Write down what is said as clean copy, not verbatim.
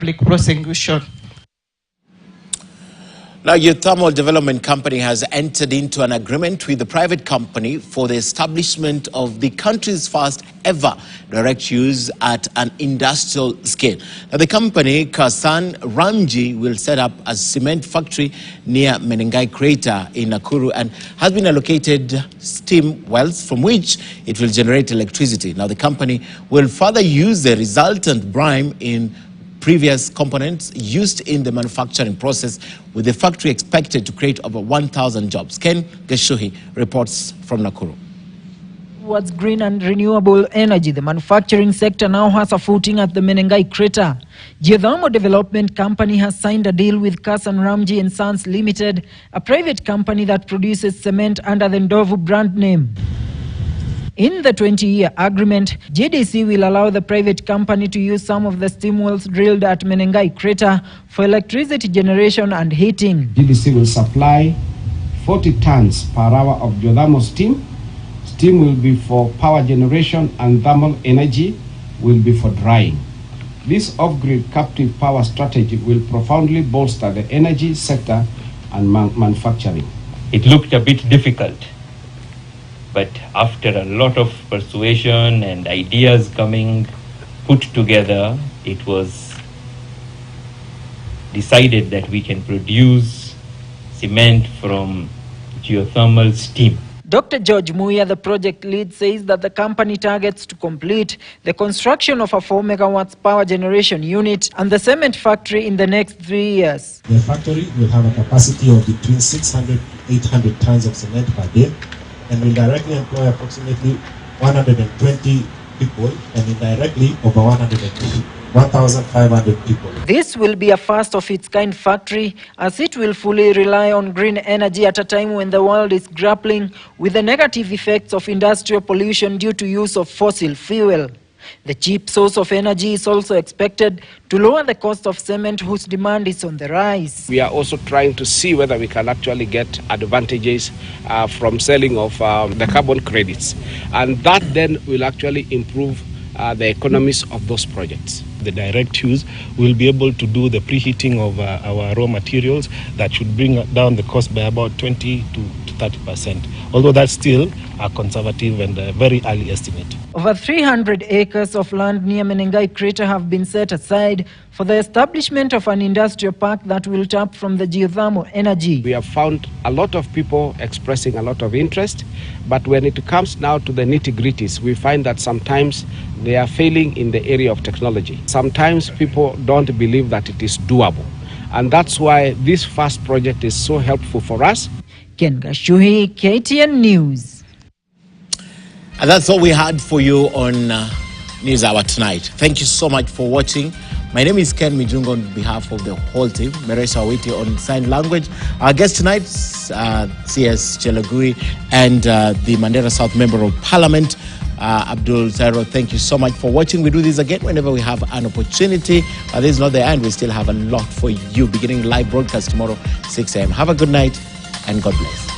public prosecution. Now, Geothermal Development Company has entered into an agreement with the private company for the establishment of the country's first ever direct use at an industrial scale. Now, the company, Kasan Ramji, will set up a cement factory near Menengai Crater in Nakuru and has been allocated steam wells from which it will generate electricity. Now, the company will further use the resultant brine in previous components used in the manufacturing process, with the factory expected to create over 1,000 jobs. Ken Geshuhi reports from Nakuru. Towards green and renewable energy, the manufacturing sector now has a footing at the Menengai Crater. Geothermal Development Company has signed a deal with Kasan Ramji and Sons Limited, a private company that produces cement under the Ndovu brand name. In the 20-year agreement, JDC will allow the private company to use some of the steam wells drilled at Menengai Crater for electricity generation and heating. JDC will supply 40 tons per hour of geothermal steam. Steam will be for power generation and thermal energy will be for drying. This off-grid captive power strategy will profoundly bolster the energy sector and manufacturing. It looked a bit difficult, but after a lot of persuasion and ideas coming put together, it was decided that we can produce cement from geothermal steam. Dr. George Muya, the project lead, says that the company targets to complete the construction of a 4 megawatts power generation unit and the cement factory in the next 3 years. The factory will have a capacity of between 600 and 800 tons of cement per day, and will directly employ approximately 120 people and indirectly over 1,500 people. This will be a first of its kind factory, as it will fully rely on green energy at a time when the world is grappling with the negative effects of industrial pollution due to use of fossil fuel. The cheap source of energy is also expected to lower the cost of cement, whose demand is on the rise. We are also trying to see whether we can actually get advantages from selling of the carbon credits. And that then will actually improve the economies of those projects. The direct use will be able to do the preheating of our raw materials. That should bring down the cost by about 20 to 30%, although that's still a conservative and a very early estimate. Over 300 acres of land near Menengai Crater have been set aside for the establishment of an industrial park that will tap from the geothermal energy. We have found a lot of people expressing a lot of interest, but when it comes now to the nitty-gritties, we find that sometimes they are failing in the area of technology. Sometimes people don't believe that it is doable, and that's why this first project is so helpful for us. Ken Gashuhi, KTN News. And that's all we had for you on News Hour tonight. Thank you so much for watching. My name is Ken Mijungo on behalf of the whole team. Meresa Awiti on sign language. Our guest tonight, CS Chelagui, and the Mandera South Member of Parliament, Abdul Zairo. Thank you so much for watching. We do this again whenever we have an opportunity. This is not the end. We still have a lot for you, beginning live broadcast tomorrow, 6 a.m. Have a good night and God bless.